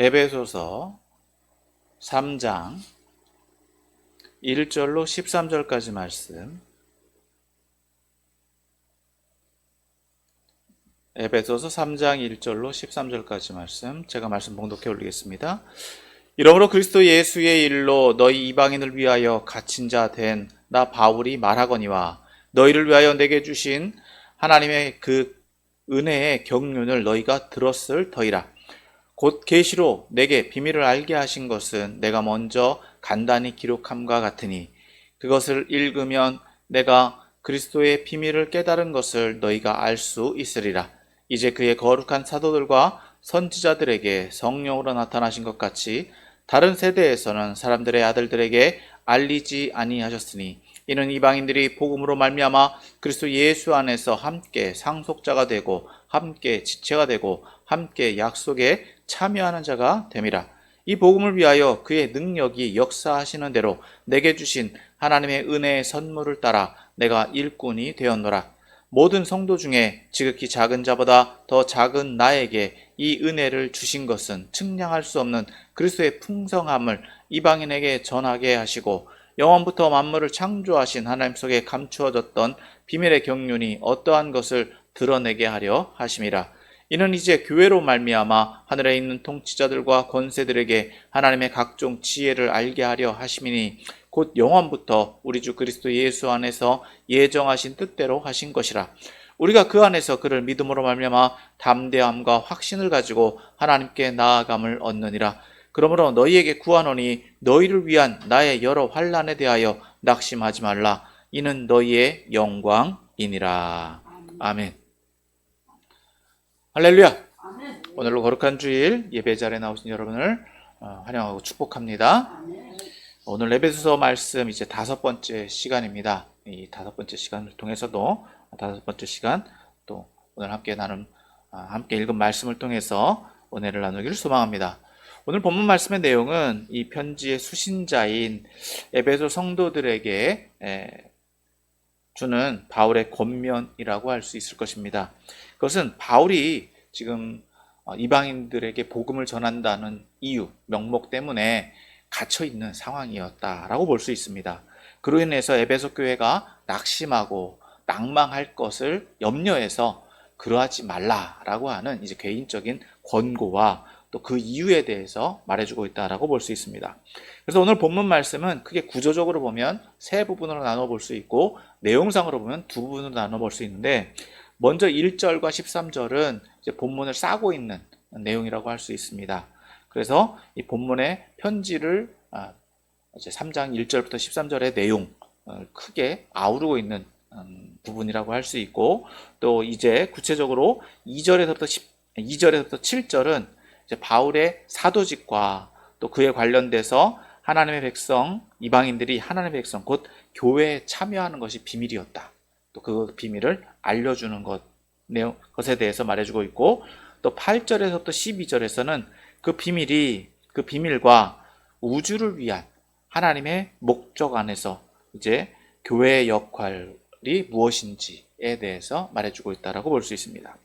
에베소서 3장 1절로 13절까지 말씀. 에베소서 3장 1절로 13절까지 말씀. 제가 말씀 봉독해 올리겠습니다. 이러므로 그리스도 예수의 일로 너희 이방인을 위하여 갇힌 자 된 나 바울이 말하거니와 너희를 위하여 내게 주신 하나님의 그 은혜의 경륜을 너희가 들었을 터이라. 곧 계시로 내게 비밀을 알게 하신 것은 내가 먼저 간단히 기록함과 같으니 그것을 읽으면 내가 그리스도의 비밀을 깨달은 것을 너희가 알 수 있으리라. 이제 그의 거룩한 사도들과 선지자들에게 성령으로 나타나신 것 같이 다른 세대에서는 사람들의 아들들에게 알리지 아니하셨으니 이는 이방인들이 복음으로 말미암아 그리스도 예수 안에서 함께 상속자가 되고 함께 지체가 되고 함께 약속에 참여하는 자가 됨이라. 이 복음을 위하여 그의 능력이 역사하시는 대로 내게 주신 하나님의 은혜의 선물을 따라 내가 일꾼이 되었노라. 모든 성도 중에 지극히 작은 자보다 더 작은 나에게 이 은혜를 주신 것은 측량할 수 없는 그리스도의 풍성함을 이방인에게 전하게 하시고 영원부터 만물을 창조하신 하나님 속에 감추어졌던 비밀의 경륜이 어떠한 것을 드러내게 하려 하심이라. 이는 이제 교회로 말미암아 하늘에 있는 통치자들과 권세들에게 하나님의 각종 지혜를 알게 하려 하심이니 곧 영원부터 우리 주 그리스도 예수 안에서 예정하신 뜻대로 하신 것이라. 우리가 그 안에서 그를 믿음으로 말미암아 담대함과 확신을 가지고 하나님께 나아감을 얻느니라. 그러므로 너희에게 구하노니 너희를 위한 나의 여러 환난에 대하여 낙심하지 말라. 이는 너희의 영광이니라. 아멘. 할렐루야. 아멘. 오늘로 거룩한 주일 예배 자리에 나오신 여러분을 환영하고 축복합니다. 아멘. 오늘 에베소서 말씀 이제 5번째 시간입니다. 이 5번째 시간을 통해서도 5번째 시간 또 오늘 함께 읽은 말씀을 통해서 은혜를 나누기를 소망합니다. 오늘 본문 말씀의 내용은 이 편지의 수신자인 에베소 성도들에게 주는 바울의 권면이라고 할 수 있을 것입니다. 그것은 바울이 지금 이방인들에게 복음을 전한다는 이유, 명목 때문에 갇혀 있는 상황이었다라고 볼 수 있습니다. 그로 인해서 에베소 교회가 낙심하고 낭망할 것을 염려해서 그러하지 말라라고 하는 이제 개인적인 권고와 또 그 이유에 대해서 말해주고 있다라고 볼 수 있습니다. 그래서 오늘 본문 말씀은 크게 구조적으로 보면 세 부분으로 나눠 볼 수 있고 내용상으로 보면 두 부분으로 나눠 볼 수 있는데 먼저 1절과 13절은 이제 본문을 싸고 있는 내용이라고 할 수 있습니다. 그래서 이 본문의 편지를 이제 3장 1절부터 13절의 내용을 크게 아우르고 있는 부분이라고 할 수 있고 또 이제 구체적으로 2절에서부터 7절은 이제 바울의 사도직과 또 그에 관련돼서 하나님의 백성, 이방인들이 하나님의 백성, 곧 교회에 참여하는 것이 비밀이었다. 또 그 비밀을 알려주는 것에 대해서 말해주고 있고 또 8절에서부터 12절에서는 그 비밀과 우주를 위한 하나님의 목적 안에서 이제 교회의 역할이 무엇인지에 대해서 말해주고 있다라고 볼 수 있습니다.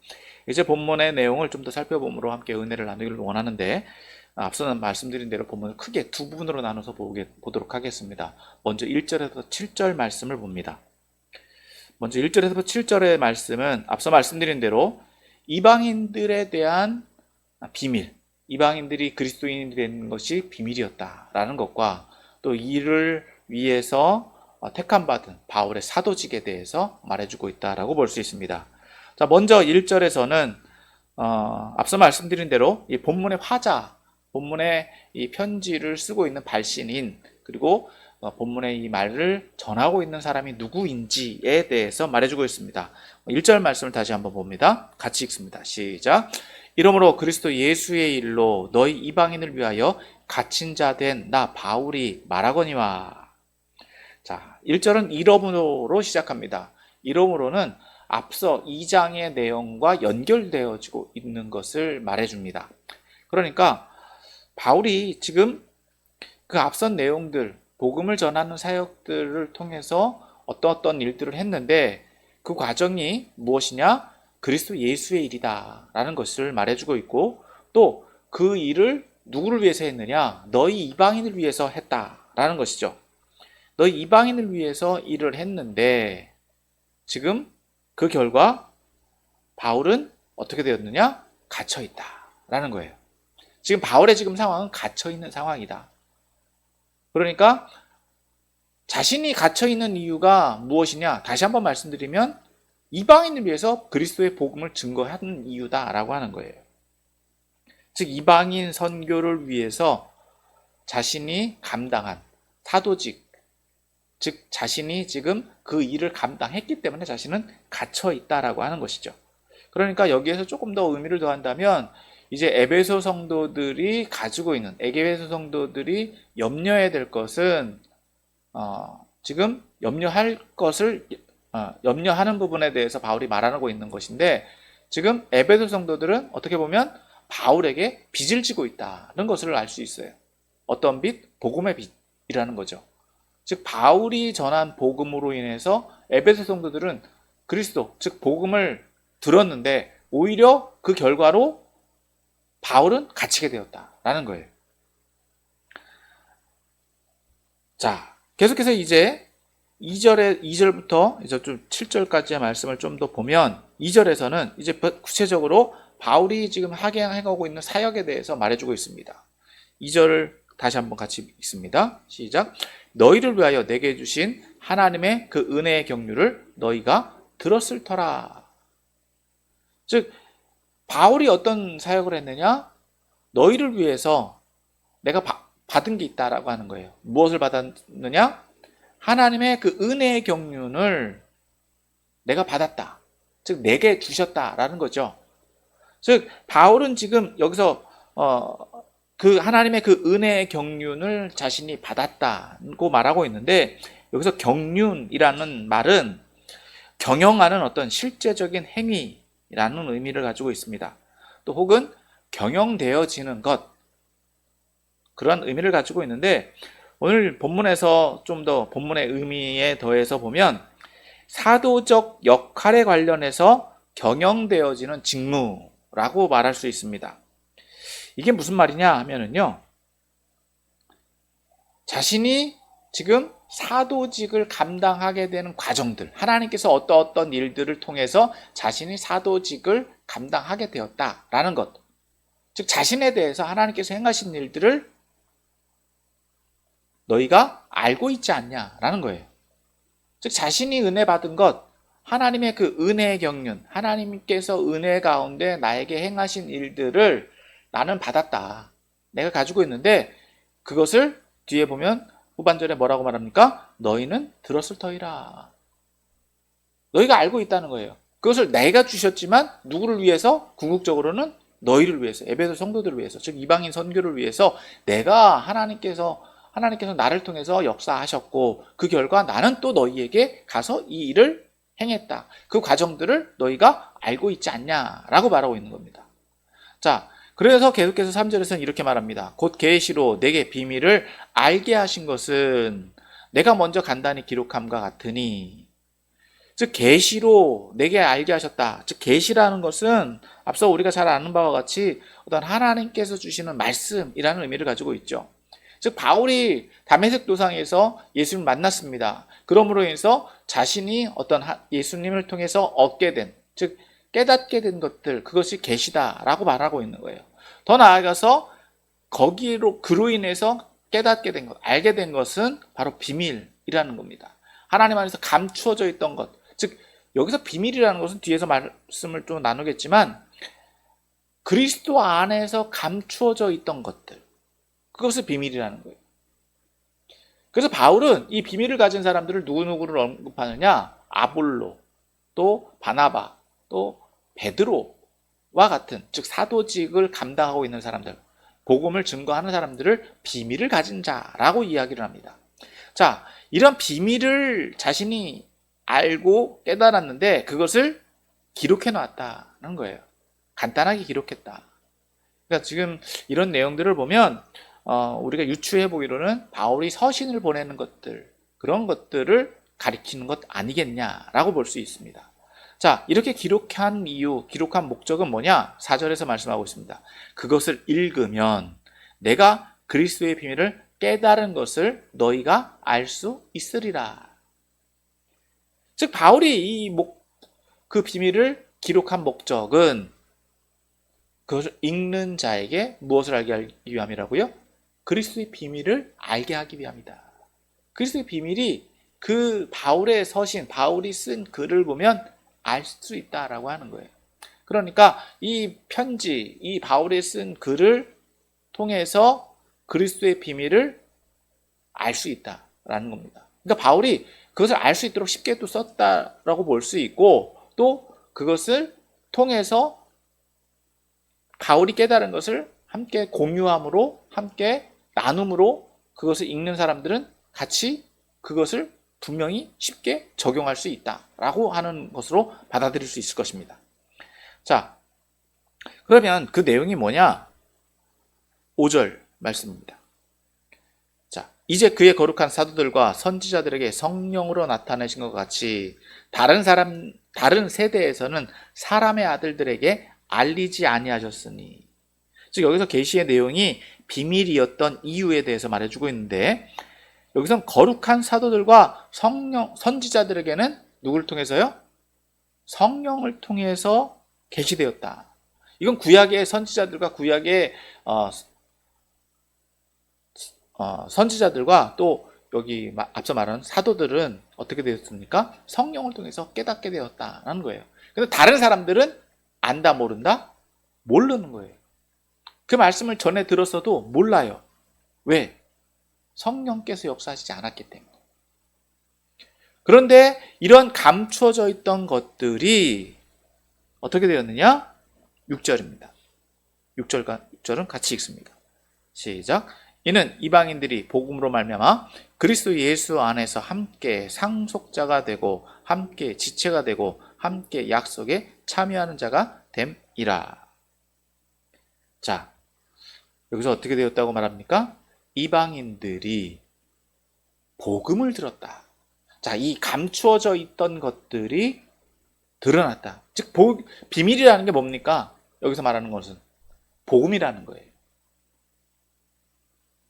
이제 본문의 내용을 좀 더 살펴봄으로 함께 은혜를 나누기를 원하는데 앞서는 말씀드린 대로 본문을 크게 두 부분으로 나눠서 보도록 하겠습니다. 먼저 1절에서 7절 말씀을 봅니다. 먼저 1절에서 7절의 말씀은 앞서 말씀드린 대로 이방인들에 대한 비밀, 이방인들이 그리스도인이 되는 것이 비밀이었다라는 것과 또 이를 위해서 택함받은 바울의 사도직에 대해서 말해주고 있다라고 볼 수 있습니다. 자, 먼저 1절에서는 앞서 말씀드린 대로 이 본문의 화자, 본문의 이 편지를 쓰고 있는 발신인 그리고 본문의 이 말을 전하고 있는 사람이 누구인지에 대해서 말해주고 있습니다. 1절 말씀을 다시 한번 봅니다. 같이 읽습니다. 시작. 이러므로 그리스도 예수의 일로 너희 이방인을 위하여 갇힌 자 된 나 바울이 말하거니와. 자, 1절은 이러므로로 시작합니다. 이러므로는 앞서 2장의 내용과 연결되어지고 있는 것을 말해줍니다. 그러니까 바울이 지금 그 앞선 내용들, 복음을 전하는 사역들을 통해서 어떤 일들을 했는데 그 과정이 무엇이냐? 그리스도 예수의 일이다 라는 것을 말해주고 있고 또 그 일을 누구를 위해서 했느냐? 너희 이방인을 위해서 했다라는 것이죠. 너희 이방인을 위해서 일을 했는데 지금 그 결과 바울은 어떻게 되었느냐? 갇혀 있다라는 거예요. 지금 바울의 지금 상황은 갇혀 있는 상황이다. 그러니까 자신이 갇혀 있는 이유가 무엇이냐? 다시 한번 말씀드리면 이방인을 위해서 그리스도의 복음을 증거하는 이유다라고 하는 거예요. 즉 이방인 선교를 위해서 자신이 감당한 사도직, 즉 자신이 지금 그 일을 감당했기 때문에 자신은 갇혀 있다라고 하는 것이죠. 그러니까 여기에서 조금 더 의미를 더한다면 이제 에베소 성도들이 가지고 있는, 에베소 성도들이 염려해야 될 것은 지금 염려할 것을 염려하는 부분에 대해서 바울이 말하고 있는 것인데, 지금 에베소 성도들은 어떻게 보면 바울에게 빚을 지고 있다는 것을 알 수 있어요. 어떤 빚? 복음의 빚이라는 거죠. 즉 바울이 전한 복음으로 인해서 에베소 성도들은 그리스도, 즉 복음을 들었는데 오히려 그 결과로 바울은 갇히게 되었다라는 거예요. 자, 계속해서 이제 2절부터 이제 좀 7절까지의 말씀을 좀 더 보면 2절에서는 이제 구체적으로 바울이 지금 하행하고 있는 사역에 대해서 말해주고 있습니다. 2절을 다시 한번 같이 읽습니다. 시작. 너희를 위하여 내게 주신 하나님의 그 은혜의 경륜을 너희가 들었을 터라. 즉 바울이 어떤 사역을 했느냐? 너희를 위해서 내가 받은 게 있다라고 하는 거예요. 무엇을 받았느냐? 하나님의 그 은혜의 경륜을 내가 받았다. 즉 내게 주셨다라는 거죠. 즉 바울은 지금 여기서 그 하나님의 그 은혜의 경륜을 자신이 받았다고 말하고 있는데, 여기서 경륜이라는 말은 경영하는 어떤 실제적인 행위라는 의미를 가지고 있습니다. 또 혹은 경영되어지는 것, 그런 의미를 가지고 있는데, 오늘 본문에서 좀 더 본문의 의미에 더해서 보면 사도적 역할에 관련해서 경영되어지는 직무라고 말할 수 있습니다. 이게 무슨 말이냐 하면은요, 자신이 지금 사도직을 감당하게 되는 과정들, 하나님께서 어떤 일들을 통해서 자신이 사도직을 감당하게 되었다라는 것, 즉 자신에 대해서 하나님께서 행하신 일들을 너희가 알고 있지 않냐라는 거예요. 즉 자신이 은혜 받은 것, 하나님의 그 은혜의 경륜, 하나님께서 은혜 가운데 나에게 행하신 일들을 나는 받았다. 내가 가지고 있는데 그것을 뒤에 보면 후반절에 뭐라고 말합니까? 너희는 들었을 터이라. 너희가 알고 있다는 거예요. 그것을 내가 주셨지만 누구를 위해서? 궁극적으로는 너희를 위해서, 에베소 성도들을 위해서, 즉 이방인 선교를 위해서 내가 하나님께서 나를 통해서 역사하셨고 그 결과 나는 또 너희에게 가서 이 일을 행했다. 그 과정들을 너희가 알고 있지 않냐라고 말하고 있는 겁니다. 자, 그래서 계속해서 3절에서는 이렇게 말합니다. 곧 계시로 내게 비밀을 알게 하신 것은 내가 먼저 간단히 기록함과 같으니, 즉 계시로 내게 알게 하셨다. 즉 계시라는 것은 앞서 우리가 잘 아는 바와 같이 어떤 하나님께서 주시는 말씀이라는 의미를 가지고 있죠. 즉 바울이 다메섹 도상에서 예수님을 만났습니다. 그러므로 인해서 자신이 어떤 예수님을 통해서 얻게 된, 즉 깨닫게 된 것들, 그것이 계시다라고 말하고 있는 거예요. 더 나아가서 그로 인해서 깨닫게 된 것, 알게 된 것은 바로 비밀이라는 겁니다. 하나님 안에서 감추어져 있던 것, 즉 여기서 비밀이라는 것은 뒤에서 말씀을 좀 나누겠지만 그리스도 안에서 감추어져 있던 것들, 그것을 비밀이라는 거예요. 그래서 바울은 이 비밀을 가진 사람들을 누구누구를 언급하느냐? 아볼로, 또 바나바, 또 베드로와 같은, 즉 사도직을 감당하고 있는 사람들, 복음을 증거하는 사람들을 비밀을 가진 자라고 이야기를 합니다. 자, 이런 비밀을 자신이 알고 깨달았는데 그것을 기록해 놨다는 거예요. 간단하게 기록했다. 그러니까 지금 이런 내용들을 보면 우리가 유추해 보기로는 바울이 서신을 보내는 것들, 그런 것들을 가리키는 것 아니겠냐라고 볼 수 있습니다. 자, 이렇게 기록한 이유, 기록한 목적은 뭐냐? 4절에서 말씀하고 있습니다. 그것을 읽으면 내가 그리스도의 비밀을 깨달은 것을 너희가 알 수 있으리라. 즉 바울이 그 비밀을 기록한 목적은 그것을 읽는 자에게 무엇을 알게 하기 위함이라고요? 그리스도의 비밀을 알게 하기 위함이다. 그리스도의 비밀이 그 바울의 서신, 바울이 쓴 글을 보면 알 수 있다라고 하는 거예요. 그러니까 이 편지, 이 바울이 쓴 글을 통해서 그리스도의 비밀을 알 수 있다라는 겁니다. 그러니까 바울이 그것을 알 수 있도록 쉽게 또 썼다라고 볼 수 있고, 또 그것을 통해서 바울이 깨달은 것을 함께 공유함으로, 함께 나눔으로 그것을 읽는 사람들은 같이 그것을 분명히 쉽게 적용할 수 있다라고 하는 것으로 받아들일 수 있을 것입니다. 자, 그러면 그 내용이 뭐냐? 5절 말씀입니다. 자, 이제 그의 거룩한 사도들과 선지자들에게 성령으로 나타내신 것 같이 다른 세대에서는 사람의 아들들에게 알리지 아니하셨으니. 즉 여기서 계시의 내용이 비밀이었던 이유에 대해서 말해주고 있는데, 여기선 거룩한 사도들과 선지자들에게는 누구를 통해서요? 성령을 통해서 계시되었다. 이건 구약의 선지자들과 구약의 선지자들과 또 여기 앞서 말한 사도들은 어떻게 되었습니까? 성령을 통해서 깨닫게 되었다는 거예요. 근데 다른 사람들은 안다 모른다? 모르는 거예요. 그 말씀을 전에 들었어도 몰라요. 왜? 성령께서 역사하시지 않았기 때문에. 그런데 이런 감추어져 있던 것들이 어떻게 되었느냐? 6절입니다. 6절은 같이 읽습니다. 시작. 이는 이방인들이 복음으로 말미암아 그리스도 예수 안에서 함께 상속자가 되고 함께 지체가 되고 함께 약속에 참여하는 자가 됨이라. 자, 여기서 어떻게 되었다고 말합니까? 이방인들이 복음을 들었다. 자, 이 감추어져 있던 것들이 드러났다. 즉 비밀이라는 게 뭡니까? 여기서 말하는 것은 복음이라는 거예요.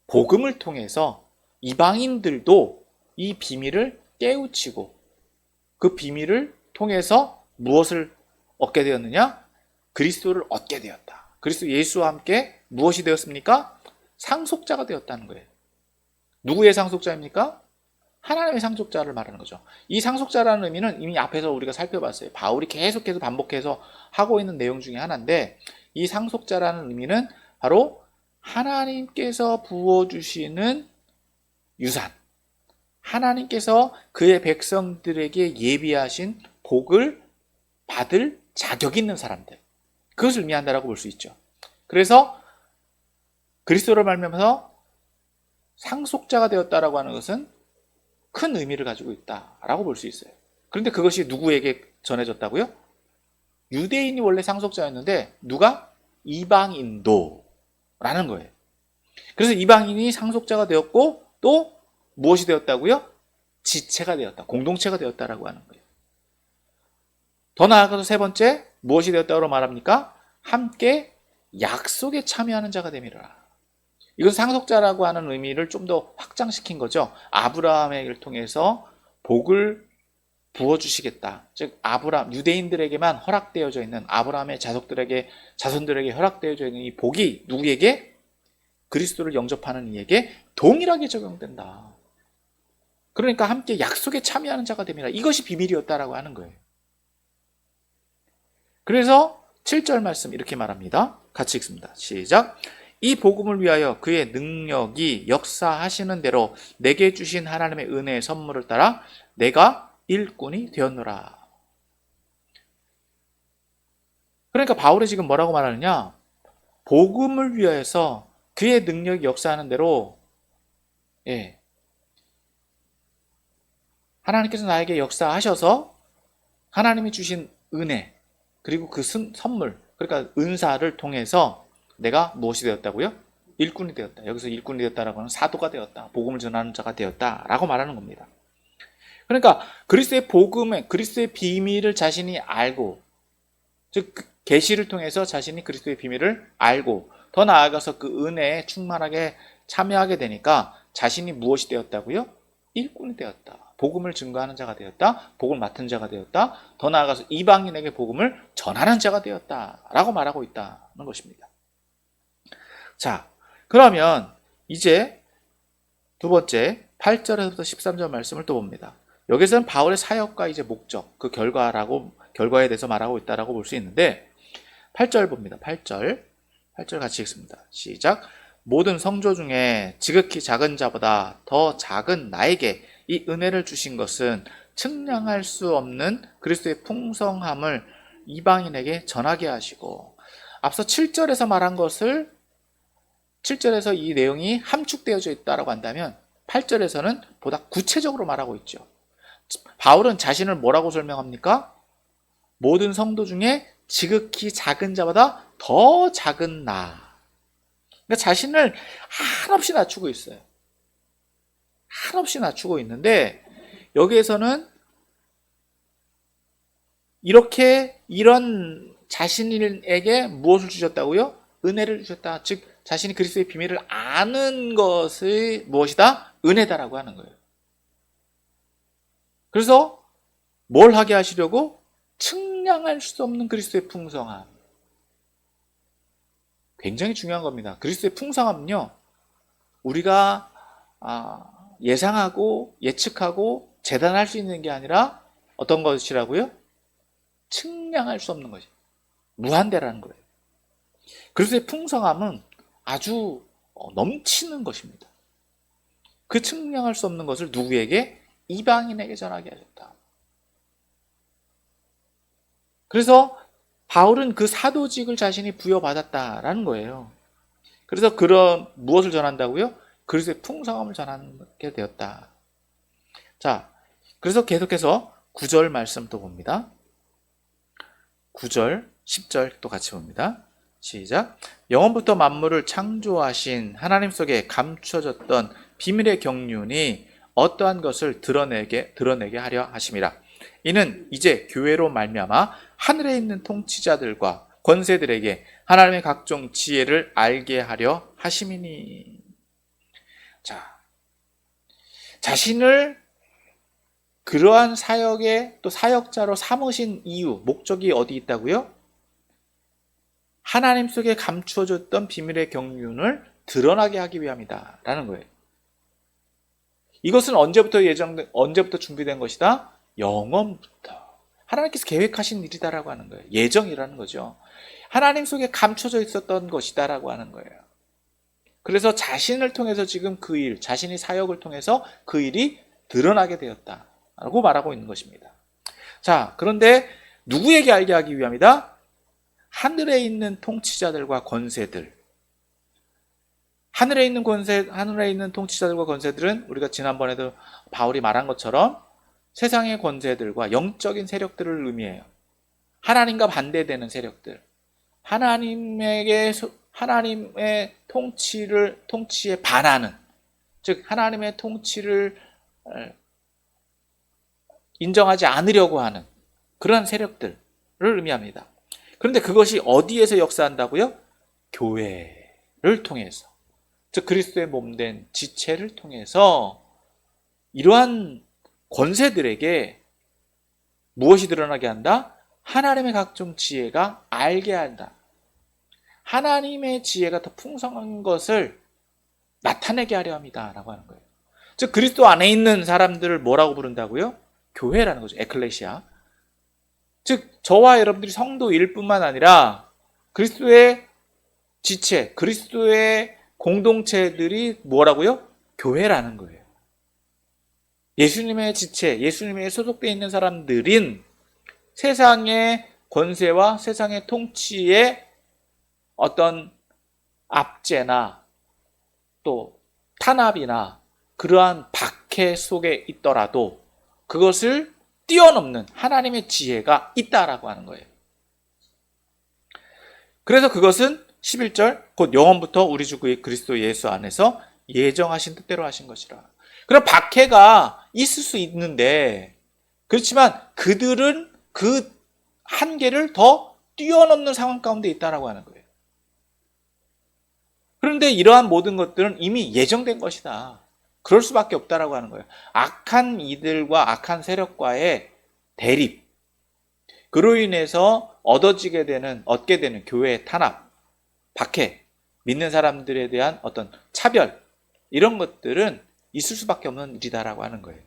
복음을 통해서 이방인들도 이 비밀을 깨우치고 그 비밀을 통해서 무엇을 얻게 되었느냐? 그리스도를 얻게 되었다. 그리스도 예수와 함께 무엇이 되었습니까? 상속자가 되었다는 거예요. 누구의 상속자입니까? 하나님의 상속자를 말하는 거죠. 이 상속자라는 의미는 이미 앞에서 우리가 살펴봤어요. 바울이 계속해서 반복해서 하고 있는 내용 중에 하나인데, 이 상속자라는 의미는 바로 하나님께서 부어주시는 유산, 하나님께서 그의 백성들에게 예비하신 복을 받을 자격 있는 사람들, 그것을 의미한다라고 볼 수 있죠. 그래서 그리스도를 말미암아서 상속자가 되었다라고 하는 것은 큰 의미를 가지고 있다라고 볼 수 있어요. 그런데 그것이 누구에게 전해졌다고요? 유대인이 원래 상속자였는데 누가? 이방인도 라는 거예요. 그래서 이방인이 상속자가 되었고 또 무엇이 되었다고요? 지체가 되었다. 공동체가 되었다라고 하는 거예요. 더 나아가서 세 번째, 무엇이 되었다고 말합니까? 함께 약속에 참여하는 자가 됨이라. 이건 상속자라고 하는 의미를 좀 더 확장시킨 거죠. 아브라함을 통해서 복을 부어주시겠다. 즉 유대인들에게만 허락되어져 있는, 아브라함의 자손들에게 허락되어져 있는 이 복이 누구에게? 그리스도를 영접하는 이에게 동일하게 적용된다. 그러니까 함께 약속에 참여하는 자가 됨이라. 이것이 비밀이었다라고 하는 거예요. 그래서 7절 말씀 이렇게 말합니다. 같이 읽습니다. 시작. 이 복음을 위하여 그의 능력이 역사하시는 대로 내게 주신 하나님의 은혜의 선물을 따라 내가 일꾼이 되었노라. 그러니까 바울이 지금 뭐라고 말하느냐? 복음을 위하여서 그의 능력이 역사하는 대로, 하나님께서 나에게 역사하셔서 하나님이 주신 은혜, 그리고 그 선물, 그러니까 은사를 통해서 내가 무엇이 되었다고요? 일꾼이 되었다. 여기서 일꾼이 되었다라고 하는 사도가 되었다. 복음을 전하는 자가 되었다라고 말하는 겁니다. 그러니까 그리스도의 복음에, 그리스도의 비밀을 자신이 알고, 즉 계시를 통해서 자신이 그리스도의 비밀을 알고 더 나아가서 그 은혜에 충만하게 참여하게 되니까 자신이 무엇이 되었다고요? 일꾼이 되었다. 복음을 증거하는 자가 되었다. 복음을 맡은 자가 되었다. 더 나아가서 이방인에게 복음을 전하는 자가 되었다. 라고 말하고 있다는 것입니다. 자, 그러면 이제 두 번째 8절에서부터 13절 말씀을 또 봅니다. 여기서는 바울의 사역과 이제 목적, 그 결과에 대해서 말하고 있다라고 볼 수 있는데 8절 봅니다. 8절 같이 읽습니다. 시작. 모든 성조 중에 지극히 작은 자보다 더 작은 나에게 이 은혜를 주신 것은 측량할 수 없는 그리스도의 풍성함을 이방인에게 전하게 하시고, 앞서 7절에서 말한 것을 7절에서 이 내용이 함축되어져 있다라고 한다면 8절에서는 보다 구체적으로 말하고 있죠. 바울은 자신을 뭐라고 설명합니까? 모든 성도 중에 지극히 작은 자보다 더 작은 나. 그러니까 자신을 한없이 낮추고 있어요. 한없이 낮추고 있는데 여기에서는 이런 자신에게 무엇을 주셨다고요? 은혜를 주셨다. 즉 자신이 그리스도의 비밀을 아는 것이 무엇이다? 은혜다라고 하는 거예요. 그래서 뭘 하게 하시려고? 측량할 수 없는 그리스도의 풍성함. 굉장히 중요한 겁니다. 그리스도의 풍성함은요, 우리가 예상하고 예측하고 재단할 수 있는 게 아니라 어떤 것이라고요? 측량할 수 없는 것이 무한대라는 거예요. 그리스도의 풍성함은 아주 넘치는 것입니다. 그 측량할 수 없는 것을 누구에게? 이방인에게 전하게 하셨다. 그래서 바울은 그 사도직을 자신이 부여받았다라는 거예요. 그래서 무엇을 전한다고요? 그리스도의 풍성함을 전하게 되었다. 자, 그래서 계속해서 9절 말씀 또 봅니다. 9절, 10절 또 같이 봅니다. 시작. 영원부터 만물을 창조하신 하나님 속에 감춰졌던 비밀의 경륜이 어떠한 것을 드러내게 하려 하심이라. 이는 이제 교회로 말미암아 하늘에 있는 통치자들과 권세들에게 하나님의 각종 지혜를 알게 하려 하심이니. 자, 자신을 그러한 사역의 또 사역자로 삼으신 이유, 목적이 어디 있다고요? 하나님 속에 감추어졌던 비밀의 경륜을 드러나게 하기 위함이다 라는 거예요. 이것은 언제부터 준비된 것이다? 영원부터. 하나님께서 계획하신 일이다라고 하는 거예요. 예정이라는 거죠. 하나님 속에 감춰져 있었던 것이다라고 하는 거예요. 그래서 자신을 통해서 지금 그 일, 자신이 사역을 통해서 그 일이 드러나게 되었다라고 말하고 있는 것입니다. 자, 그런데 누구에게 알게 하기 위함이다? 하늘에 있는 통치자들과 권세들. 하늘에 있는 통치자들과 권세들은 우리가 지난번에도 바울이 말한 것처럼 세상의 권세들과 영적인 세력들을 의미해요. 하나님과 반대되는 세력들. 하나님의 통치에 반하는, 즉 하나님의 통치를 인정하지 않으려고 하는 그런 세력들을 의미합니다. 그런데 그것이 어디에서 역사한다고요? 교회를 통해서, 즉 그리스도의 몸된 지체를 통해서 이러한 권세들에게 무엇이 드러나게 한다? 하나님의 각종 지혜가 알게 한다. 하나님의 지혜가 더 풍성한 것을 나타내게 하려 합니다 라고 하는 거예요. 즉 그리스도 안에 있는 사람들을 뭐라고 부른다고요? 교회라는 거죠. 에클레시아. 즉 저와 여러분들이 성도일 뿐만 아니라 그리스도의 지체, 그리스도의 공동체들이 뭐라고요? 교회라는 거예요. 예수님의 지체, 예수님의 소속되어 있는 사람들인 세상의 권세와 세상의 통치의 어떤 압제나 또 탄압이나 그러한 박해 속에 있더라도 그것을 뛰어넘는 하나님의 지혜가 있다라고 하는 거예요. 그래서 그것은 11절 곧 영원부터 우리 주 그리스도 예수 안에서 예정하신 뜻대로 하신 것이라. 그럼 박해가 있을 수 있는데 그렇지만 그들은 그 한계를 더 뛰어넘는 상황 가운데 있다라고 하는 거예요. 그런데 이러한 모든 것들은 이미 예정된 것이다. 그럴 수밖에 없다라고 하는 거예요. 악한 이들과 악한 세력과의 대립, 그로 인해서 얻게 되는 교회의 탄압, 박해, 믿는 사람들에 대한 어떤 차별, 이런 것들은 있을 수밖에 없는 일이다라고 하는 거예요.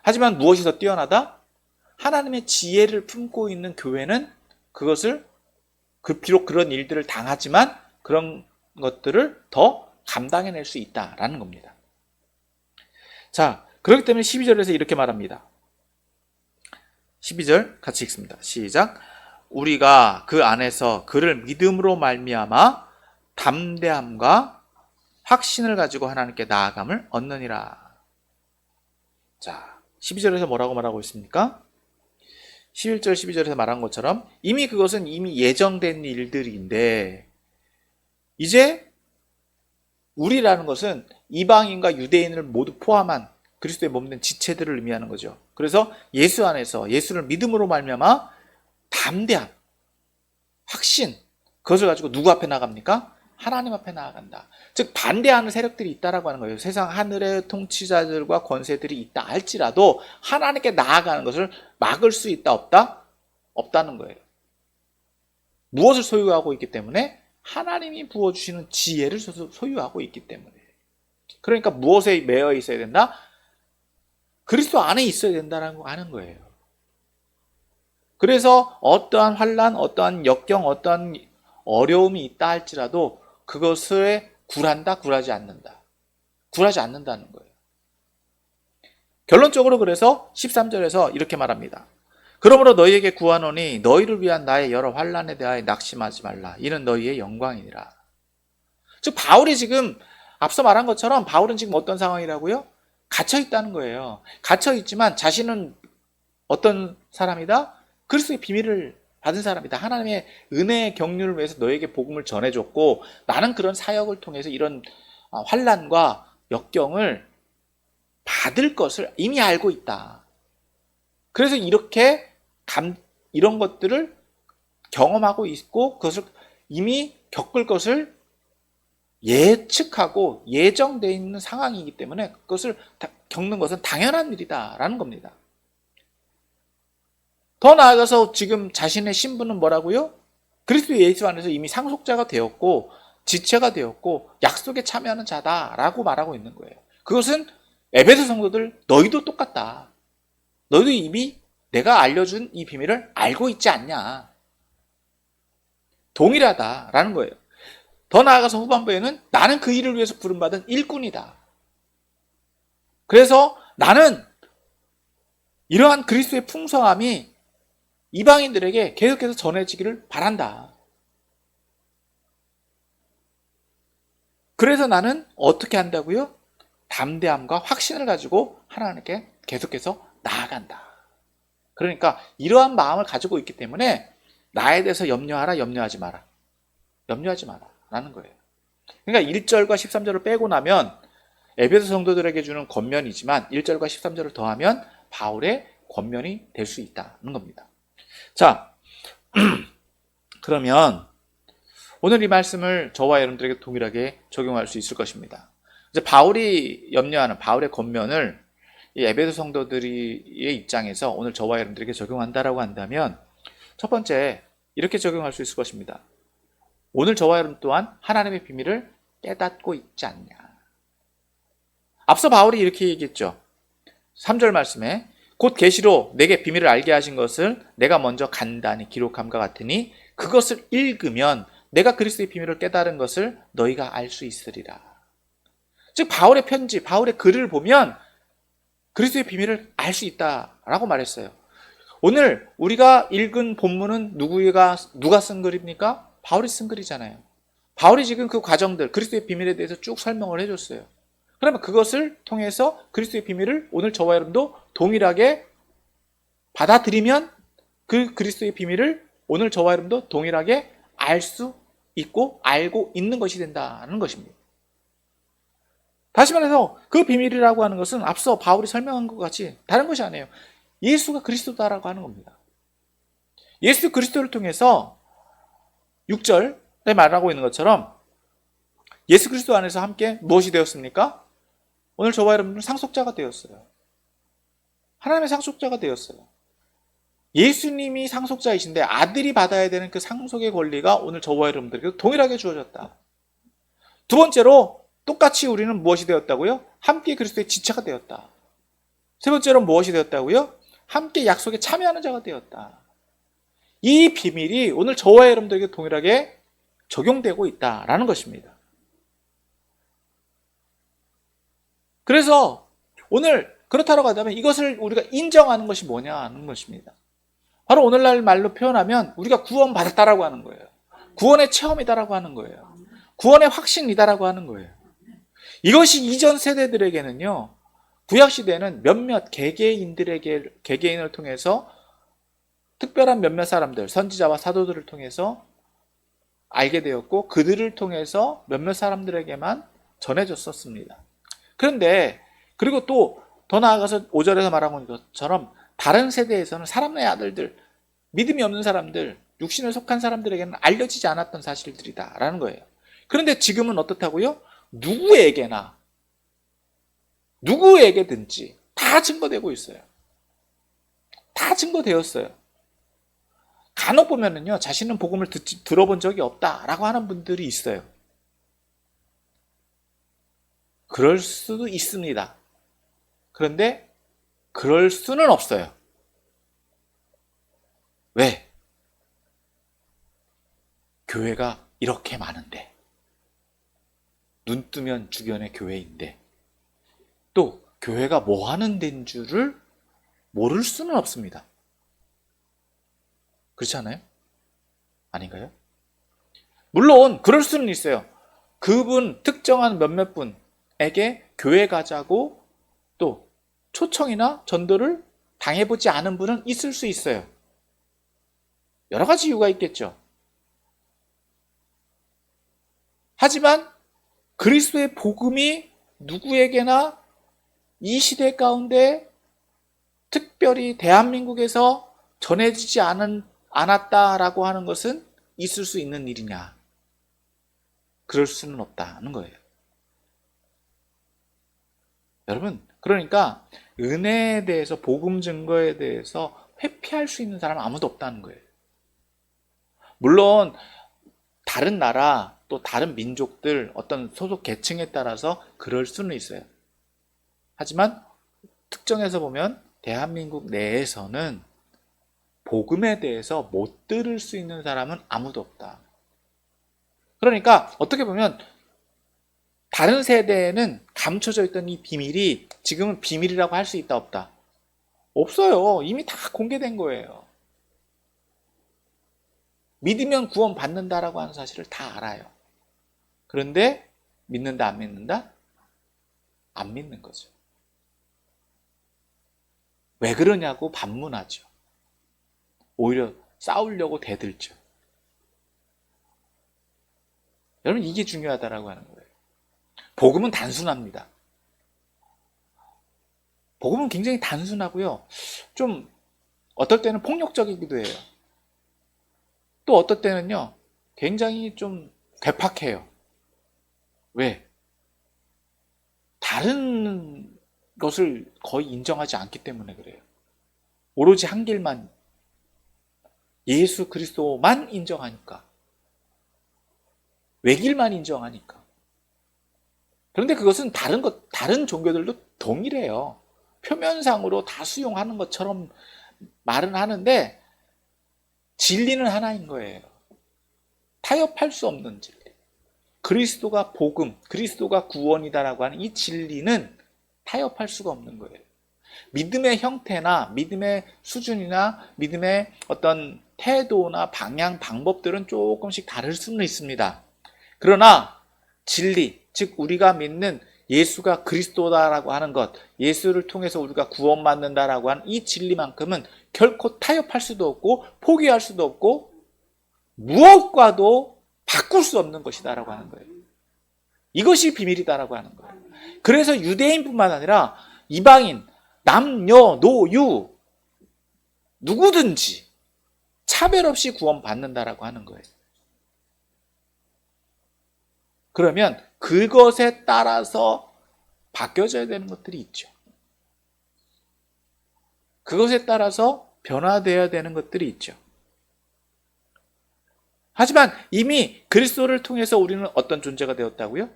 하지만 무엇이 더 뛰어나다? 하나님의 지혜를 품고 있는 교회는 그것을, 비록 그런 일들을 당하지만 그런 것들을 더 감당해낼 수 있다라는 겁니다. 자, 그렇기 때문에 12절에서 이렇게 말합니다. 12절 같이 읽습니다. 시작. 우리가 그 안에서 그를 믿음으로 말미암아 담대함과 확신을 가지고 하나님께 나아감을 얻느니라. 자, 12절에서 뭐라고 말하고 있습니까? 11절, 12절에서 말한 것처럼 그것은 이미 예정된 일들인데, 이제 우리라는 것은 이방인과 유대인을 모두 포함한 그리스도의 몸된 지체들을 의미하는 거죠. 그래서 예수 안에서 예수를 믿음으로 말미암아 담대함, 확신, 그것을 가지고 누구 앞에 나갑니까? 하나님 앞에 나아간다. 즉 반대하는 세력들이 있다라고 하는 거예요. 세상 하늘의 통치자들과 권세들이 있다 할지라도 하나님께 나아가는 것을 막을 수 있다 없다? 없다는 거예요. 무엇을 소유하고 있기 때문에? 하나님이 부어주시는 지혜를 소유하고 있기 때문에. 그러니까 무엇에 매여 있어야 된다? 그리스도 안에 있어야 된다는 거 아는 거예요. 그래서 어떠한 환난, 어떠한 역경, 어떠한 어려움이 있다 할지라도 그것에 굴하지 않는다. 굴하지 않는다는 거예요. 결론적으로 그래서 13절에서 이렇게 말합니다. 그러므로 너희에게 구하노니 너희를 위한 나의 여러 환난에 대하여 낙심하지 말라. 이는 너희의 영광이니라. 즉 바울이 지금 앞서 말한 것처럼 바울은 지금 어떤 상황이라고요? 갇혀 있다는 거예요. 갇혀 있지만 자신은 어떤 사람이다? 그리스도의 비밀을 받은 사람이다. 하나님의 은혜의 경륜을 위해서 너에게 복음을 전해줬고 나는 그런 사역을 통해서 이런 환난과 역경을 받을 것을 이미 알고 있다. 그래서 이렇게 이런 것들을 경험하고 있고 그것을 이미 겪을 것을 예측하고 예정되어 있는 상황이기 때문에 그것을 겪는 것은 당연한 일이다라는 겁니다. 더 나아가서 지금 자신의 신분은 뭐라고요? 그리스도 예수 안에서 이미 상속자가 되었고 지체가 되었고 약속에 참여하는 자다라고 말하고 있는 거예요. 그것은 에베소 성도들 너희도 똑같다. 너희도 이미 내가 알려준 이 비밀을 알고 있지 않냐. 동일하다라는 거예요. 더 나아가서 후반부에는 나는 그 일을 위해서 부름받은 일꾼이다. 그래서 나는 이러한 그리스도의 풍성함이 이방인들에게 계속해서 전해지기를 바란다. 그래서 나는 어떻게 한다고요? 담대함과 확신을 가지고 하나님께 계속해서 나아간다. 그러니까 이러한 마음을 가지고 있기 때문에 나에 대해서 염려하지 마라 라는 거예요. 그러니까 1절과 13절을 빼고 나면 에베소 성도들에게 주는 권면이지만 1절과 13절을 더하면 바울의 권면이 될 수 있다는 겁니다. 자, 그러면 오늘 이 말씀을 저와 여러분들에게 동일하게 적용할 수 있을 것입니다. 이제 바울이 염려하는 바울의 권면을 이 에베소 성도들의 입장에서 오늘 저와 여러분들에게 적용한다라고 한다면 첫 번째 이렇게 적용할 수 있을 것입니다. 오늘 저와 여러분 또한 하나님의 비밀을 깨닫고 있지 않냐. 앞서 바울이 이렇게 얘기했죠. 3절 말씀에 곧 계시로 내게 비밀을 알게 하신 것을 내가 먼저 간단히 기록함과 같으니 그것을 읽으면 내가 그리스도의 비밀을 깨달은 것을 너희가 알 수 있으리라. 즉 바울의 편지, 바울의 글을 보면 그리스도의 비밀을 알 수 있다라고 말했어요. 오늘 우리가 읽은 본문은 누가 쓴 글입니까? 바울이 쓴 글이잖아요. 바울이 지금 그 과정들, 그리스도의 비밀에 대해서 쭉 설명을 해줬어요. 그러면 그것을 통해서 그리스도의 비밀을 오늘 저와 여러분도 동일하게 받아들이면 그 그리스도의 비밀을 오늘 저와 여러분도 동일하게 알 수 있고 알고 있는 것이 된다는 것입니다. 다시 말해서 그 비밀이라고 하는 것은 앞서 바울이 설명한 것 같이 다른 것이 아니에요. 예수가 그리스도다라고 하는 겁니다. 예수 그리스도를 통해서 6절에 말하고 있는 것처럼 예수 그리스도 안에서 함께 무엇이 되었습니까? 오늘 저와 여러분은 상속자가 되었어요. 하나님의 상속자가 되었어요. 예수님이 상속자이신데 아들이 받아야 되는 그 상속의 권리가 오늘 저와 여러분들에게 동일하게 주어졌다. 두 번째로 똑같이 우리는 무엇이 되었다고요? 함께 그리스도의 지체가 되었다. 세 번째로 무엇이 되었다고요? 함께 약속에 참여하는 자가 되었다. 이 비밀이 오늘 저와 여러분들에게 동일하게 적용되고 있다라는 것입니다. 그래서 오늘 그렇다고 한다면 이것을 우리가 인정하는 것이 뭐냐 하는 것입니다. 바로 오늘날 말로 표현하면 우리가 구원받았다라고 하는 거예요. 구원의 체험이다라고 하는 거예요. 구원의 확신이다라고 하는 거예요. 이것이 이전 세대들에게는요, 구약시대는 몇몇 개개인을 통해서 특별한 몇몇 사람들, 선지자와 사도들을 통해서 알게 되었고 그들을 통해서 몇몇 사람들에게만 전해졌었습니다. 그런데 그리고 또 더 나아가서 5절에서 말한 것처럼 다른 세대에서는 사람의 아들들, 믿음이 없는 사람들, 육신에 속한 사람들에게는 알려지지 않았던 사실들이다라는 거예요. 그런데 지금은 어떻다고요? 누구에게든지 다 증거되고 있어요. 다 증거되었어요. 간혹 보면은요, 자신은 복음을 들어본 적이 없다라고 하는 분들이 있어요. 그럴 수도 있습니다. 그런데 그럴 수는 없어요. 왜? 교회가 이렇게 많은데, 눈 뜨면 주변에 교회인데, 또 교회가 뭐 하는 데인 줄을 모를 수는 없습니다. 그렇지 않아요? 아닌가요? 물론 그럴 수는 있어요. 그분 특정한 몇몇 분에게 교회 가자고 또 초청이나 전도를 당해보지 않은 분은 있을 수 있어요. 여러 가지 이유가 있겠죠. 하지만 그리스도의 복음이 누구에게나 이 시대 가운데 특별히 대한민국에서 전해지지 않았다라고 하는 것은 있을 수 있는 일이냐? 그럴 수는 없다는 거예요. 여러분, 그러니까 은혜에 대해서, 복음 증거에 대해서 회피할 수 있는 사람은 아무도 없다는 거예요. 물론 다른 나라 또 다른 민족들 어떤 소속 계층에 따라서 그럴 수는 있어요. 하지만 특정해서 보면 대한민국 내에서는 복음에 대해서 못 들을 수 있는 사람은 아무도 없다. 그러니까 어떻게 보면 다른 세대에는 감춰져 있던 이 비밀이 지금은 비밀이라고 할 수 있다 없다? 없어요. 이미 다 공개된 거예요. 믿으면 구원 받는다라고 하는 사실을 다 알아요. 그런데 믿는다 안 믿는다? 안 믿는 거죠. 왜 그러냐고 반문하죠. 오히려 싸우려고 대들죠. 여러분, 이게 중요하다라고 하는 거예요. 복음은 단순합니다. 복음은 굉장히 단순하고요. 좀 어떨 때는 폭력적이기도 해요. 또 어떨 때는요, 굉장히 좀 괴팍해요. 왜? 다른 것을 거의 인정하지 않기 때문에 그래요. 오로지 한 길만, 예수 그리스도만 인정하니까. 외길만 인정하니까. 그런데 그것은 다른 종교들도 동일해요. 표면상으로 다 수용하는 것처럼 말은 하는데 진리는 하나인 거예요. 타협할 수 없는 진리. 그리스도가 복음, 그리스도가 구원이다라고 하는 이 진리는 타협할 수가 없는 거예요. 믿음의 형태나 믿음의 수준이나 믿음의 어떤 태도나 방향, 방법들은 조금씩 다를 수는 있습니다. 그러나 진리, 즉 우리가 믿는 예수가 그리스도다라고 하는 것, 예수를 통해서 우리가 구원받는다라고 하는 이 진리만큼은 결코 타협할 수도 없고 포기할 수도 없고 무엇과도 바꿀 수 없는 것이다라고 하는 거예요. 이것이 비밀이다라고 하는 거예요. 그래서 유대인뿐만 아니라 이방인, 남녀, 노유 누구든지 차별 없이 구원받는다라고 하는 거예요. 그러면 그것에 따라서 바뀌어져야 되는 것들이 있죠. 그것에 따라서 변화되어야 되는 것들이 있죠. 하지만 이미 그리스도를 통해서 우리는 어떤 존재가 되었다고요?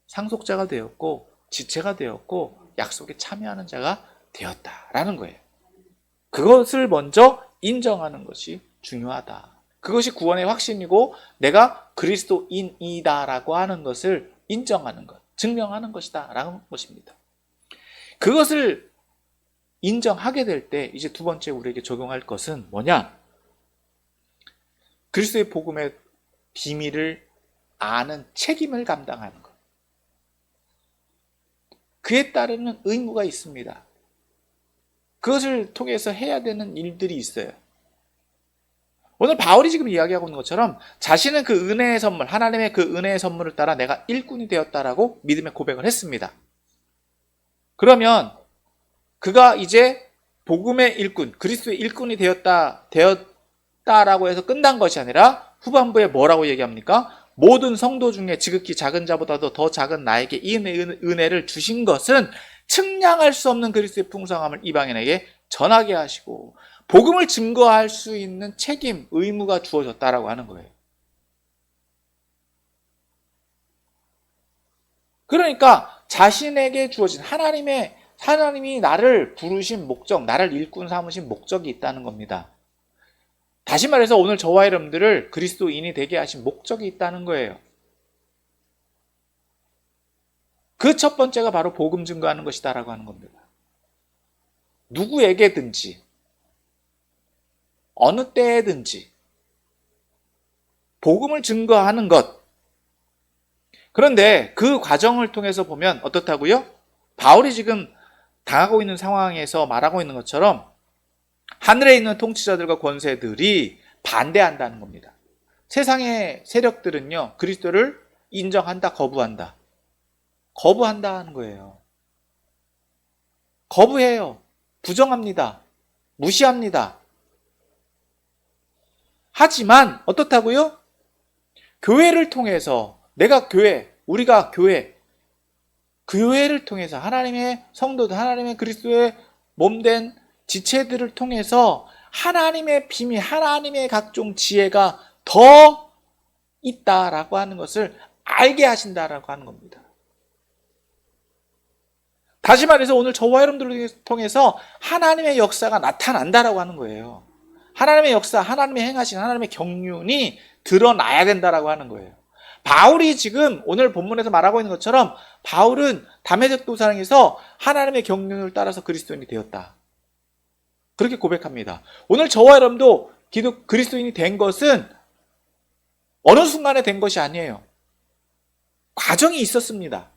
상속자가 되었고 지체가 되었고 약속에 참여하는 자가 되었다라는 거예요. 그것을 먼저 인정하는 것이 중요하다. 그것이 구원의 확신이고 내가 그리스도인이다라고 하는 것을 인정하는 것, 증명하는 것이다 라는 것입니다. 그것을 인정하게 될 때 이제 두 번째 우리에게 적용할 것은 뭐냐? 그리스도의 복음의 비밀을 아는 책임을 감당하는 것. 그에 따르는 의무가 있습니다. 그것을 통해서 해야 되는 일들이 있어요. 오늘 바울이 지금 이야기하고 있는 것처럼 자신은 그 은혜의 선물, 하나님의 그 은혜의 선물을 따라 내가 일꾼이 되었다라고 믿음의 고백을 했습니다. 그러면 그가 이제 복음의 일꾼, 그리스도의 일꾼이 되었다라고 해서 끝난 것이 아니라 후반부에 뭐라고 얘기합니까? 모든 성도 중에 지극히 작은 자보다도 더 작은 나에게 이 은혜를 주신 것은 측량할 수 없는 그리스도의 풍성함을 이방인에게 전하게 하시고 복음을 증거할 수 있는 책임, 의무가 주어졌다라고 하는 거예요. 그러니까 자신에게 주어진 하나님이 나를 부르신 목적, 나를 일꾼 삼으신 목적이 있다는 겁니다. 다시 말해서 오늘 저와 여러분들을 그리스도인이 되게 하신 목적이 있다는 거예요. 그 첫 번째가 바로 복음 증거하는 것이다라고 하는 겁니다. 누구에게든지 어느 때에든지 복음을 증거하는 것. 그런데 그 과정을 통해서 보면 어떻다고요? 바울이 지금 당하고 있는 상황에서 말하고 있는 것처럼 하늘에 있는 통치자들과 권세들이 반대한다는 겁니다. 세상의 세력들은요, 그리스도를 인정한다, 거부한다. 거부한다 하는 거예요. 거부해요. 부정합니다. 무시합니다. 하지만 어떻다고요? 교회를 통해서 우리가 교회를 통해서 하나님의 성도들, 하나님의 그리스도의 몸된 지체들을 통해서 하나님의 비밀, 하나님의 각종 지혜가 더 있다라고 하는 것을 알게 하신다라고 하는 겁니다. 다시 말해서 오늘 저와 여러분들을 통해서 하나님의 역사가 나타난다라고 하는 거예요. 하나님의 역사, 하나님의 행하신 하나님의 경륜이 드러나야 된다라고 하는 거예요. 바울이 지금 오늘 본문에서 말하고 있는 것처럼 바울은 다메섹 도상에서 하나님의 경륜을 따라서 그리스도인이 되었다. 그렇게 고백합니다. 오늘 저와 여러분도 그리스도인이 된 것은 어느 순간에 된 것이 아니에요. 과정이 있었습니다.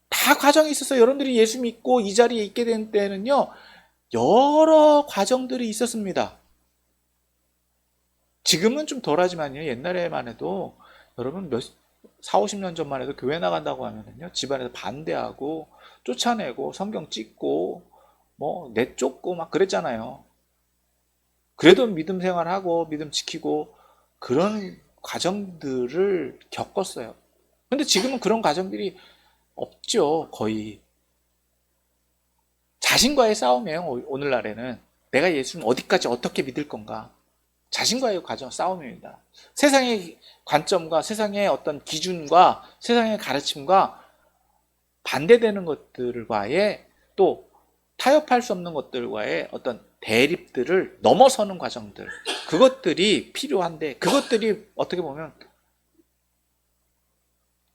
다 과정이 있어서 여러분들이 예수 믿고 이 자리에 있게 된 때는요, 여러 과정들이 있었습니다. 지금은 좀 덜하지만요, 옛날에만 해도 여러분 40-50년 전만 해도 교회 나간다고 하면요, 집안에서 반대하고 쫓아내고 성경 찍고 내쫓고 막 그랬잖아요. 그래도 믿음 생활하고 믿음 지키고 그런 과정들을 겪었어요. 근데 지금은 그런 과정들이 없죠, 거의. 자신과의 싸움이에요, 오늘날에는. 내가 예수님 어디까지 어떻게 믿을 건가? 자신과의 싸움입니다. 세상의 관점과 세상의 어떤 기준과 세상의 가르침과 반대되는 것들과의 또 타협할 수 없는 것들과의 어떤 대립들을 넘어서는 과정들, 그것들이 필요한데 그것들이 어떻게 보면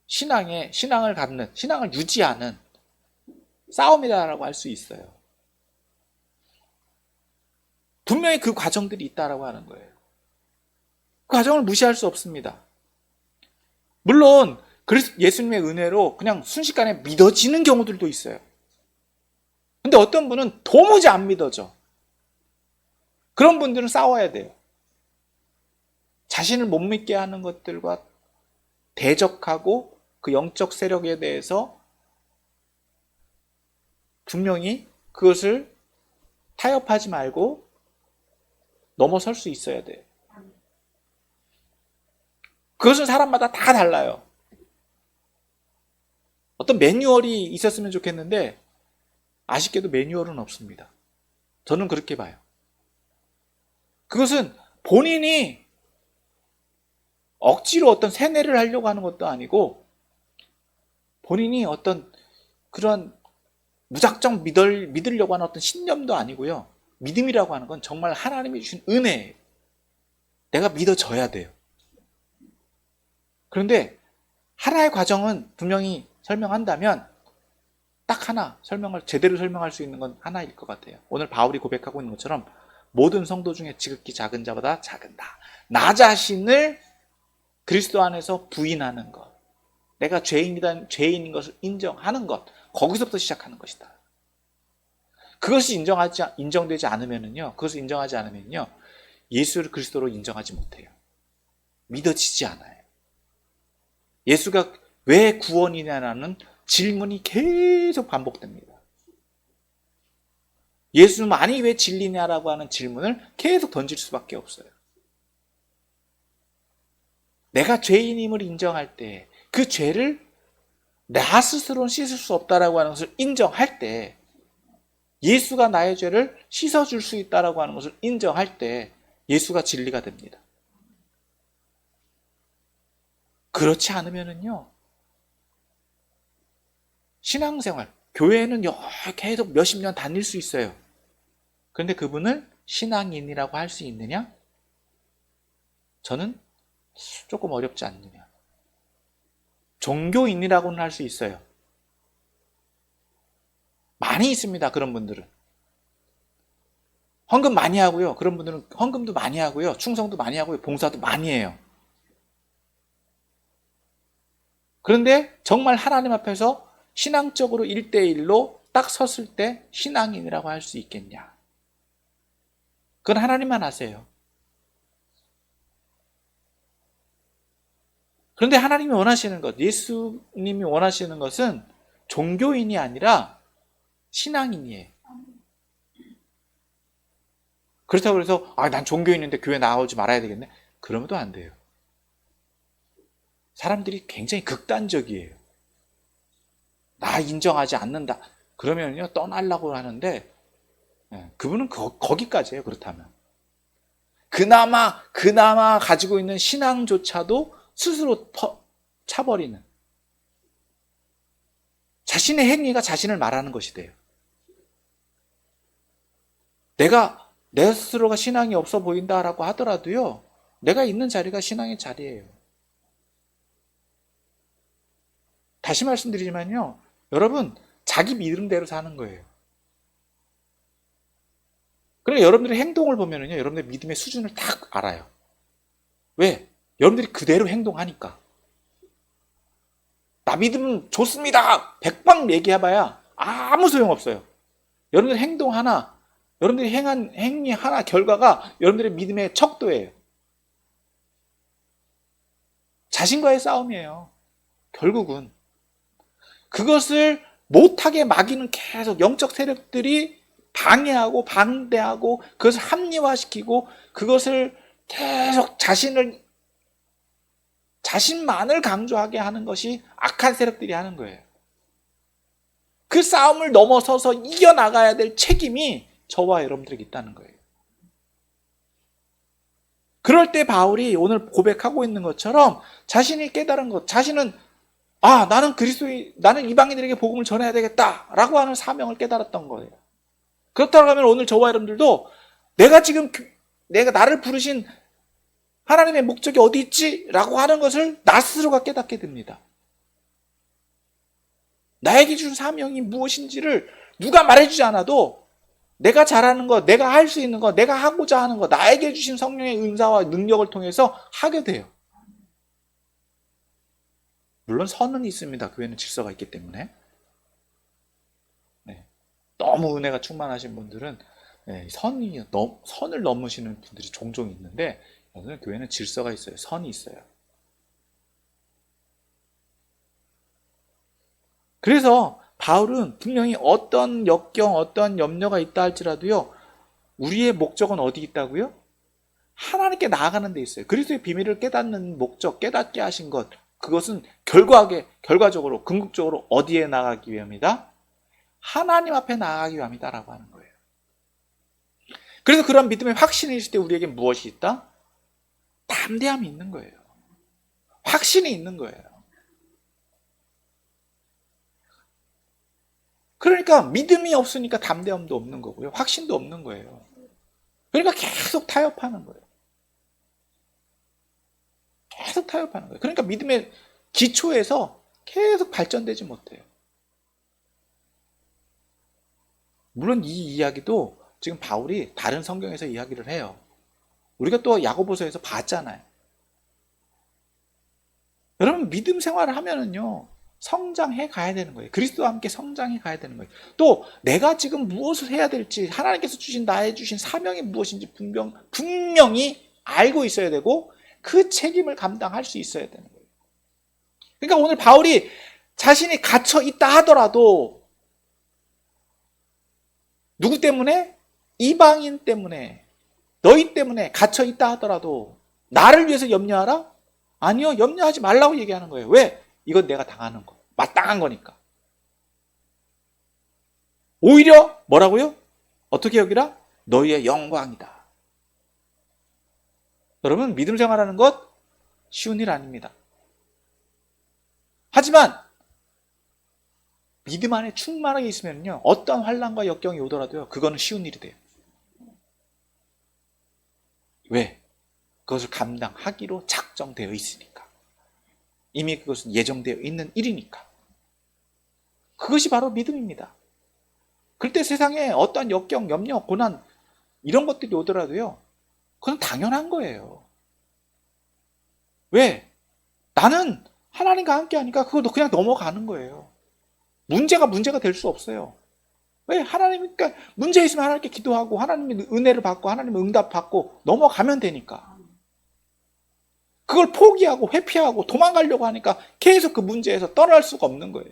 신앙을 갖는, 신앙을 유지하는 싸움이다라고 할 수 있어요. 분명히 그 과정들이 있다라고 하는 거예요. 그 과정을 무시할 수 없습니다. 물론 예수님의 은혜로 그냥 순식간에 믿어지는 경우들도 있어요. 근데 어떤 분은 도무지 안 믿어져. 그런 분들은 싸워야 돼요. 자신을 못 믿게 하는 것들과 대적하고 그 영적 세력에 대해서 분명히 그것을 타협하지 말고 넘어설 수 있어야 돼요. 그것은 사람마다 다 달라요. 어떤 매뉴얼이 있었으면 좋겠는데 아쉽게도 매뉴얼은 없습니다. 저는 그렇게 봐요. 그것은 본인이 억지로 어떤 세뇌를 하려고 하는 것도 아니고 본인이 어떤 그런 무작정 믿으려고 하는 어떤 신념도 아니고요. 믿음이라고 하는 건 정말 하나님이 주신 은혜예요. 내가 믿어져야 돼요. 그런데 하나의 과정은 분명히 설명한다면 딱 하나 제대로 설명할 수 있는 건 하나일 것 같아요. 오늘 바울이 고백하고 있는 것처럼 모든 성도 중에 지극히 작은 자보다 작은다. 나 자신을 그리스도 안에서 부인하는 것. 내가 죄인인 것을 인정하는 것. 거기서부터 시작하는 것이다. 그것이 인정되지 않으면요. 그것을 인정하지 않으면요. 예수를 그리스도로 인정하지 못해요. 믿어지지 않아요. 예수가 왜 구원이냐라는 질문이 계속 반복됩니다. 예수만이 왜 진리냐라고 하는 질문을 계속 던질 수밖에 없어요. 내가 죄인임을 인정할 때, 그 죄를 나 스스로는 씻을 수 없다라고 하는 것을 인정할 때, 예수가 나의 죄를 씻어줄 수 있다라고 하는 것을 인정할 때 예수가 진리가 됩니다. 그렇지 않으면요, 신앙생활, 교회는 계속 몇십 년 다닐 수 있어요. 그런데 그분을 신앙인이라고 할 수 있느냐? 저는 조금 어렵지 않느냐. 종교인이라고는 할 수 있어요. 많이 있습니다. 그런 분들은. 헌금 많이 하고요. 그런 분들은 헌금도 많이 하고요. 충성도 많이 하고요. 봉사도 많이 해요. 그런데 정말 하나님 앞에서 신앙적으로 1대1로 딱 섰을 때 신앙인이라고 할 수 있겠냐? 그건 하나님만 아세요. 그런데 하나님이 원하시는 것, 예수님이 원하시는 것은 종교인이 아니라 신앙인이에요. 그렇다고 해서 난 종교인인데 교회 나오지 말아야 되겠네? 그러면 또 안 돼요. 사람들이 굉장히 극단적이에요. 나 인정하지 않는다. 그러면요 떠나려고 하는데 그분은 거기까지예요. 그렇다면 그나마 가지고 있는 신앙조차도 스스로 차버리는, 자신의 행위가 자신을 말하는 것이 돼요. 내 스스로가 신앙이 없어 보인다라고 하더라도요, 내가 있는 자리가 신앙의 자리예요. 다시 말씀드리지만요, 여러분, 자기 믿음대로 사는 거예요. 그러니까 여러분들의 행동을 보면요, 여러분들의 믿음의 수준을 딱 알아요. 왜? 여러분들이 그대로 행동하니까. 나 믿음 좋습니다! 100방 얘기해봐야 아무 소용없어요. 여러분들 행동 하나, 여러분들이 행한 행위 하나 결과가 여러분들의 믿음의 척도예요. 자신과의 싸움이에요. 결국은. 그것을 못하게 막이는 계속 영적 세력들이 방해하고 방대하고 그것을 합리화시키고 그것을 계속 자신만을 강조하게 하는 것이 악한 세력들이 하는 거예요. 그 싸움을 넘어서서 이겨나가야 될 책임이 저와 여러분들에게 있다는 거예요. 그럴 때 바울이 오늘 고백하고 있는 것처럼 자신이 깨달은 것, 자신은 나는 이방인들에게 복음을 전해야 되겠다라고 하는 사명을 깨달았던 거예요. 그렇다고 하면 오늘 저와 여러분들도 내가 나를 부르신 하나님의 목적이 어디 있지? 라고 하는 것을 나 스스로가 깨닫게 됩니다. 나에게 준 사명이 무엇인지를 누가 말해주지 않아도 내가 잘하는 것, 내가 할 수 있는 것, 내가 하고자 하는 것, 나에게 주신 성령의 은사와 능력을 통해서 하게 돼요. 물론 선은 있습니다. 교회는 질서가 있기 때문에. 너무 은혜가 충만하신 분들은 선을 넘으시는 분들이 종종 있는데, 교회는 질서가 있어요. 선이 있어요. 그래서 바울은 분명히 어떤 역경, 어떤 염려가 있다 할지라도요, 우리의 목적은 어디 있다고요? 하나님께 나아가는 데 있어요. 그리스도의 비밀을 깨닫는 목적, 깨닫게 하신 것, 그것은 결과적으로 궁극적으로 어디에 나가기 위함이다? 하나님 앞에 나가기 위함이다라고 하는 거예요. 그래서 그런 믿음의 확신이 있을 때 우리에게 무엇이 있다? 담대함이 있는 거예요. 확신이 있는 거예요. 그러니까 믿음이 없으니까 담대함도 없는 거고요. 확신도 없는 거예요. 그러니까 계속 타협하는 거예요. 계속 타협하는 거예요. 그러니까 믿음의 기초에서 계속 발전되지 못해요. 물론 이 이야기도 지금 바울이 다른 성경에서 이야기를 해요. 우리가 또 야고보서에서 봤잖아요. 여러분 믿음 생활을 하면은요 성장해 가야 되는 거예요. 그리스도와 함께 성장해 가야 되는 거예요. 또 내가 지금 무엇을 해야 될지 하나님께서 나에 주신 사명이 무엇인지 분명히 알고 있어야 되고 그 책임을 감당할 수 있어야 되는 거예요. 그러니까 오늘 바울이 자신이 갇혀 있다 하더라도 누구 때문에? 이방인 때문에, 너희 때문에 갇혀 있다 하더라도 나를 위해서 염려하라? 아니요, 염려하지 말라고 얘기하는 거예요. 왜? 이건 내가 당하는 거, 마땅한 거니까. 오히려 뭐라고요? 어떻게 여기라? 너희의 영광이다. 여러분 믿음 생활하는 것 쉬운 일 아닙니다. 하지만 믿음 안에 충만하게 있으면요 어떤 환난과 역경이 오더라도요 그거는 쉬운 일이 돼요. 왜? 그것을 감당하기로 작정되어 있으니까. 이미 그것은 예정되어 있는 일이니까. 그것이 바로 믿음입니다. 그럴 때 세상에 어떠한 역경, 염려, 고난 이런 것들이 오더라도요 그건 당연한 거예요. 왜? 나는 하나님과 함께 하니까 그것도 그냥 넘어가는 거예요. 문제가 될 수 없어요. 왜? 하나님이니까 문제 있으면 하나님께 기도하고 하나님의 은혜를 받고 하나님의 응답 받고 넘어가면 되니까. 그걸 포기하고 회피하고 도망가려고 하니까 계속 그 문제에서 떠날 수가 없는 거예요.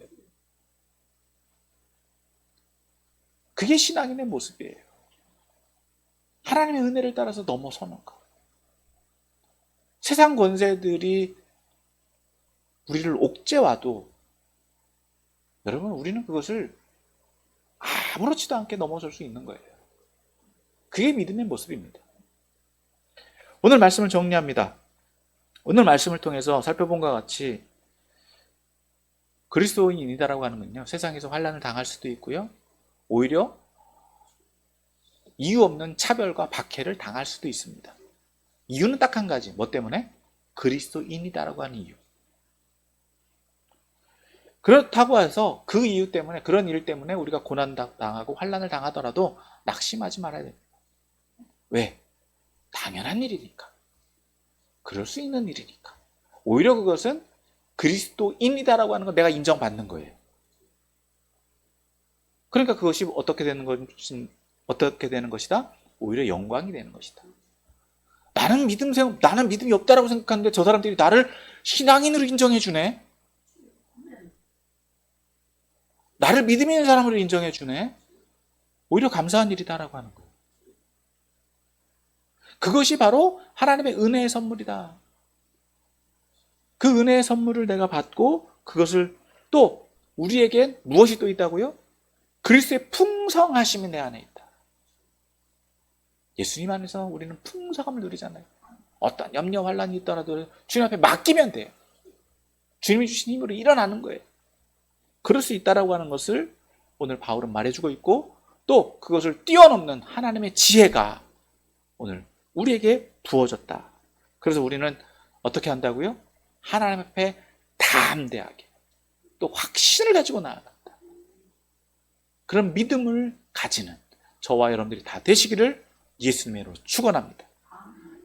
그게 신앙인의 모습이에요. 하나님의 은혜를 따라서 넘어서는 거. 세상 권세들이 우리를 옥죄와도 여러분 우리는 그것을 아무렇지도 않게 넘어설 수 있는 거예요. 그게 믿음의 모습입니다. 오늘 말씀을 정리합니다. 오늘 말씀을 통해서 살펴본 것과 같이 그리스도인이다라고 하는 건요 세상에서 환난을 당할 수도 있고요 오히려 이유 없는 차별과 박해를 당할 수도 있습니다. 이유는 딱 한 가지. 뭐 때문에? 그리스도인이다라고 하는 이유. 그렇다고 해서 그 이유 때문에 그런 일 때문에 우리가 고난 당하고 환난을 당하더라도 낙심하지 말아야 됩니다. 왜? 당연한 일이니까. 그럴 수 있는 일이니까. 오히려 그것은 그리스도인이다라고 하는 건 내가 인정받는 거예요. 그러니까 그것이 어떻게 되는 것이다? 오히려 영광이 되는 것이다. 나는 믿음이 없다라고 생각하는데 저 사람들이 나를 신앙인으로 인정해 주네. 나를 믿음 있는 사람으로 인정해 주네. 오히려 감사한 일이다라고 하는 거예요. 그것이 바로 하나님의 은혜의 선물이다. 그 은혜의 선물을 내가 받고 그것을 또 우리에겐 무엇이 또 있다고요? 그리스도의 풍성하심이 내 안에 있다. 예수님 안에서 우리는 풍성함을 누리잖아요. 어떤 염려 환난이 있더라도 주님 앞에 맡기면 돼요. 주님이 주신 힘으로 일어나는 거예요. 그럴 수 있다라고 하는 것을 오늘 바울은 말해주고 있고 또 그것을 뛰어넘는 하나님의 지혜가 오늘 우리에게 부어졌다. 그래서 우리는 어떻게 한다고요? 하나님 앞에 담대하게 또 확신을 가지고 나아간다. 그런 믿음을 가지는 저와 여러분들이 다 되시기를 예수님의 이름으로 축원합니다.